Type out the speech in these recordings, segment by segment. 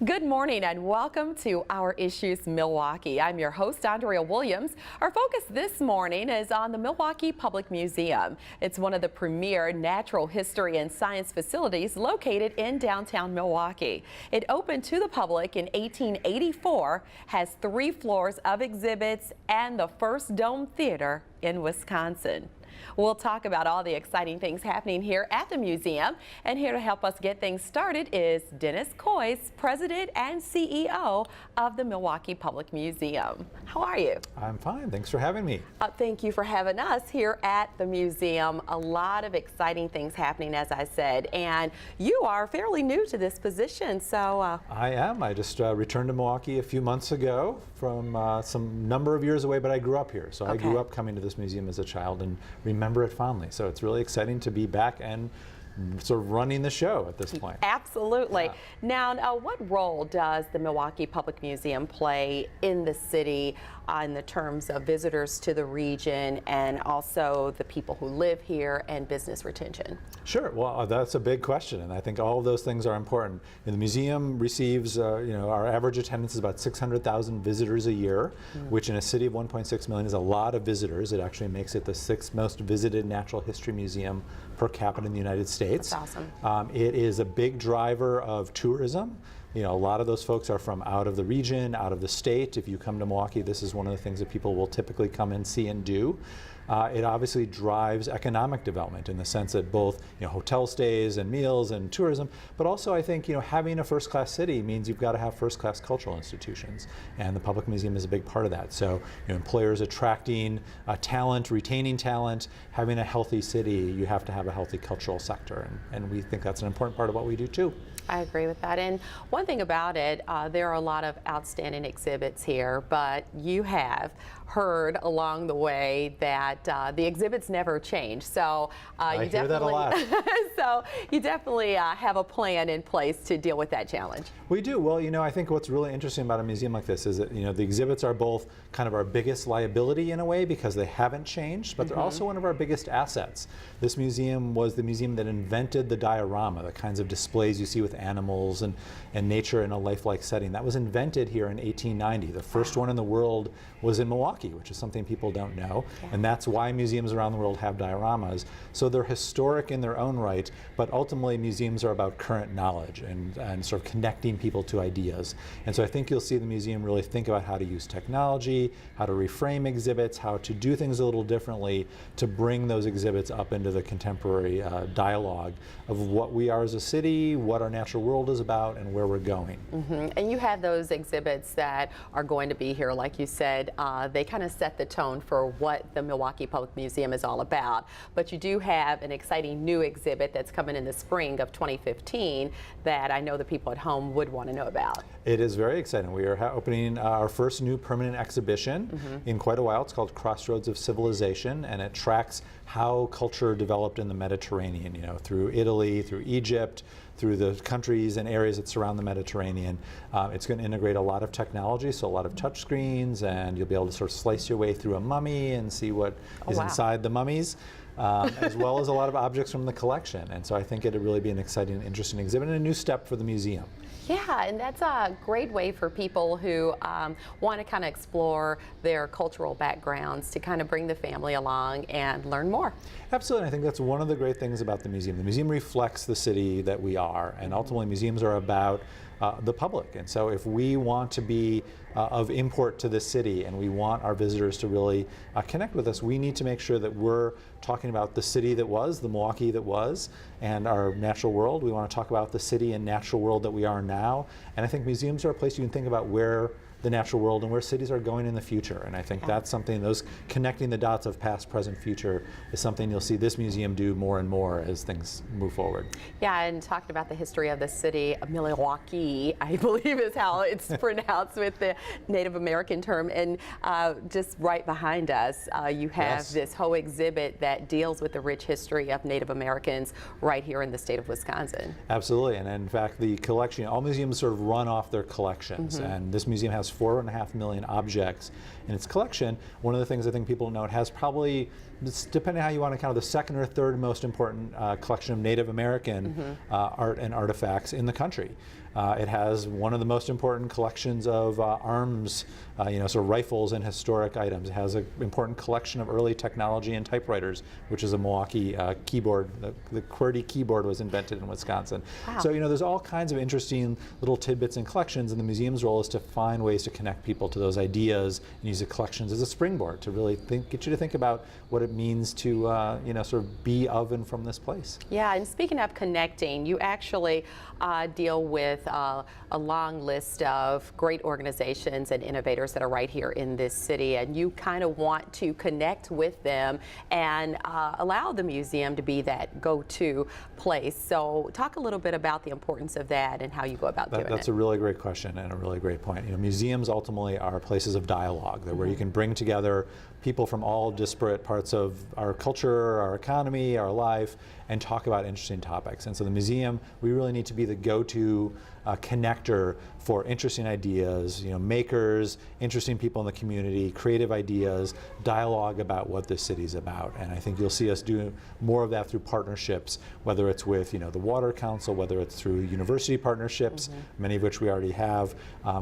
Good morning and welcome to Our Issues Milwaukee. I'm your host, Andrea Williams. Our focus this morning is on the Milwaukee Public Museum. It's one of the premier natural history and science facilities located in downtown Milwaukee. It opened to the public in 1884, has 3 floors of exhibits, and the first dome theater in Wisconsin. We'll talk about all the exciting things happening here at the museum, and here to help us get things started is Dennis Coyce, President and CEO of the Milwaukee Public Museum. How are you? I'm fine. Thanks for having me. Thank you for having us here at the museum. A lot of exciting things happening, as I said, and you are fairly new to this position, so... I am. I just returned to Milwaukee a few months ago from some number of years away, but I grew up here. So I grew up coming to this museum as a child and remember it fondly. So it's really exciting to be back and sort of running the show at this point. Absolutely. Yeah. Now, what role does the Milwaukee Public Museum play in the city in the terms of visitors to the region and also the people who live here and business retention? Sure. Well, that's a big question, and I think all of those things are important. And the museum receives, our average attendance is about 600,000 visitors a year, which in a city of 1.6 million is a lot of visitors. It actually makes it the 6th most visited natural history museum per capita in the United States. That's awesome. It is a big driver of tourism. A lot of those folks are from out of the region, out of the state. If you come to Milwaukee, this is one of the things that people will typically come and see and do. It obviously drives economic development in the sense that both hotel stays and meals and tourism, but also I think having a first-class city means you've got to have first-class cultural institutions, and the Public Museum is a big part of that. So employers attracting talent, retaining talent, having a healthy city, you have to have a healthy cultural sector, and we think that's an important part of what we do too. I agree with that. And one thing about it, there are a lot of outstanding exhibits here, but you have heard along the way that the exhibits never change. So I hear that a lot. So you definitely have a plan in place to deal with that challenge. We do. Well, I think what's really interesting about a museum like this is that the exhibits are both kind of our biggest liability in a way because they haven't changed, but they're also one of our biggest assets. This museum was the museum that invented the diorama, the kinds of displays you see with animals and nature in a lifelike setting. That was invented here in 1890. The first one in the world was in Milwaukee, which is something people don't know, and that's why museums around the world have dioramas. So they're historic in their own right, but ultimately museums are about current knowledge and sort of connecting people to ideas. And so I think you'll see the museum really think about how to use technology, how to reframe exhibits, how to do things a little differently to bring those exhibits up into the contemporary dialogue of what we are as a city, what our natural world is about, and where we're going. And you have those exhibits that are going to be here, like you said, they kind of set the tone for what the Milwaukee Public Museum is all about. But you do have an exciting new exhibit that's coming in the spring of 2015 that I know the people at home would want to know about. It is very exciting. We are opening our first new permanent exhibition in quite a while. It's called Crossroads of Civilization, and it tracks how culture developed in the Mediterranean, through Italy, through Egypt, through the countries and areas that surround the Mediterranean. It's going to integrate a lot of technology, so a lot of touch screens, and you'll be able to sort of slice your way through a mummy and see what is inside the mummies, as well as a lot of objects from the collection. And so I think it'll really be an exciting and interesting exhibit and a new step for the museum. Yeah, and that's a great way for people who want to kind of explore their cultural backgrounds to kind of bring the family along and learn more. Absolutely. I think that's one of the great things about the museum. The museum reflects the city that we are, and ultimately museums are about the public. And so if we want to be of import to the city and we want our visitors to really connect with us, we need to make sure that we're talking about the city that was, the Milwaukee that was, and our natural world. We want to talk about the city and natural world that we are now. And I think museums are a place you can think about where the natural world and where cities are going in the future. And I think that's something, those connecting the dots of past, present, future is something you'll see this museum do more and more as things move forward. Yeah, and talking about the history of the city of Milwaukee, I believe is how it's pronounced with the Native American term. And just right behind us, you have this whole exhibit that deals with the rich history of Native Americans right here in the state of Wisconsin. Absolutely, and in fact the collection, all museums sort of run off their collections, and this museum has 4.5 million objects in its collection. One of the things I think people know, it has probably, depending on how you want to count, the second or third most important collection of Native American art and artifacts in the country. It has one of the most important collections of arms, sort of rifles and historic items. It has an important collection of early technology and typewriters, which is a Milwaukee keyboard. The QWERTY keyboard was invented in Wisconsin. Wow. So, there's all kinds of interesting little tidbits and collections, and the museum's role is to find ways to connect people to those ideas and use the collections as a springboard to really get you to think about what it means to, sort of be of and from this place. Yeah, and speaking of connecting, you actually deal with a long list of great organizations and innovators that are right here in this city, and you kind of want to connect with them and allow the museum to be that go-to place. So talk a little bit about the importance of that and how you go about doing it. That's a really great question and a really great point. Museums ultimately are places of dialogue. They're where you can bring together people from all disparate parts of our culture, our economy, our life, and talk about interesting topics. And so the museum, we really need to be the go-to connector for interesting ideas, makers, interesting people in the community, creative ideas, dialogue about what this city's about. And I think you'll see us do more of that through partnerships, whether it's with the Water Council, whether it's through university partnerships, many of which we already have,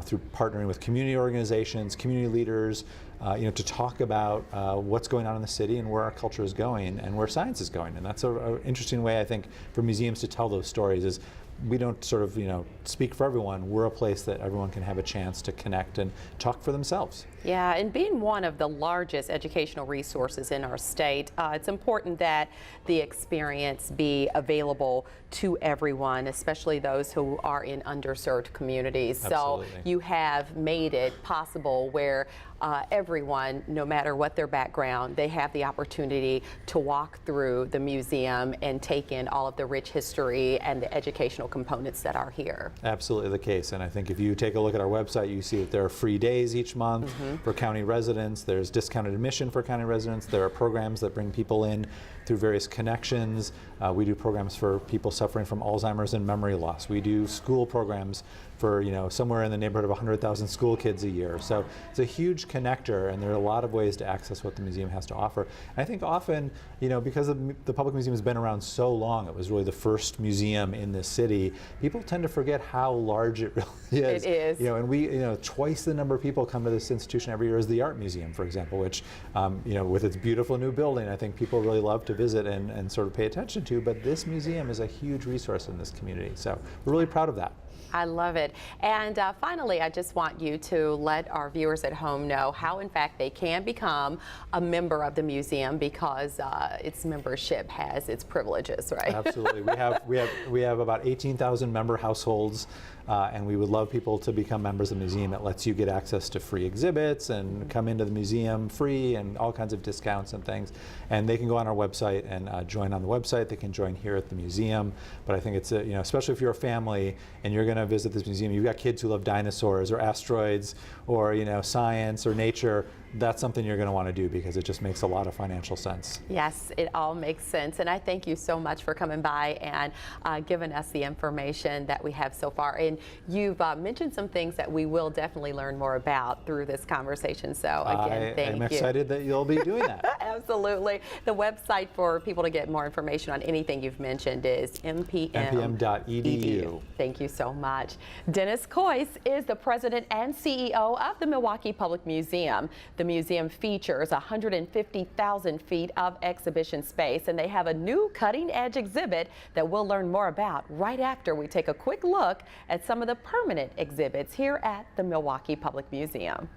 through partnering with community organizations, community leaders, to talk about what's going on in the city and where our culture is going and where science is going. And that's an interesting way, I think, for museums to tell those stories is we don't sort of, speak for everyone. We're a place that everyone can have a chance to connect and talk for themselves. Yeah, and being one of the largest educational resources in our state, it's important that the experience be available to everyone, especially those who are in underserved communities. Absolutely. So you have made it possible where everyone, no matter what their background, they have the opportunity to walk through the museum and take in all of the rich history and the educational components that are here. Absolutely the case, and I think if you take a look at our website, you see that there are free days each month for county residents. There's discounted admission for county residents. There are programs that bring people in through various connections. We do programs for people suffering from Alzheimer's and memory loss. We do school programs for somewhere in the neighborhood of 100,000 school kids a year. So it's a huge connector, and there are a lot of ways to access what the museum has to offer. And I think often, because the Public Museum has been around so long, it was really the first museum in this city, people tend to forget how large it really is. It is. And we, twice the number of people come to this institution every year as the Art Museum, for example, which, with its beautiful new building, I think people really love to visit and sort of pay attention to. But this museum is a huge resource in this community. So we're really proud of that. I love it. And finally, I just want you to let our viewers at home know how, in fact, they can become a member of the museum, because its membership has its privileges, right? Absolutely. We have about 18,000 member households, and we would love people to become members of the museum. It lets you get access to free exhibits and come into the museum free and all kinds of discounts and things. And they can go on our website and join on the website. They can join here at the museum. But I think it's especially if you're a family and you're going to visit this museum, you've got kids who love dinosaurs or asteroids or science or nature. That's something you're going to want to do because it just makes a lot of financial sense. Yes, it all makes sense. And I thank you so much for coming by and giving us the information that we have so far. And you've mentioned some things that we will definitely learn more about through this conversation. So again, thank you. I'm excited that you'll be doing that. Absolutely. The website for people to get more information on anything you've mentioned is mpm.edu. Thank you so much. Dennis Coyce is the president and CEO of the Milwaukee Public Museum. The museum features 150,000 feet of exhibition space, and they have a new cutting-edge exhibit that we'll learn more about right after we take a quick look at some of the permanent exhibits here at the Milwaukee Public Museum.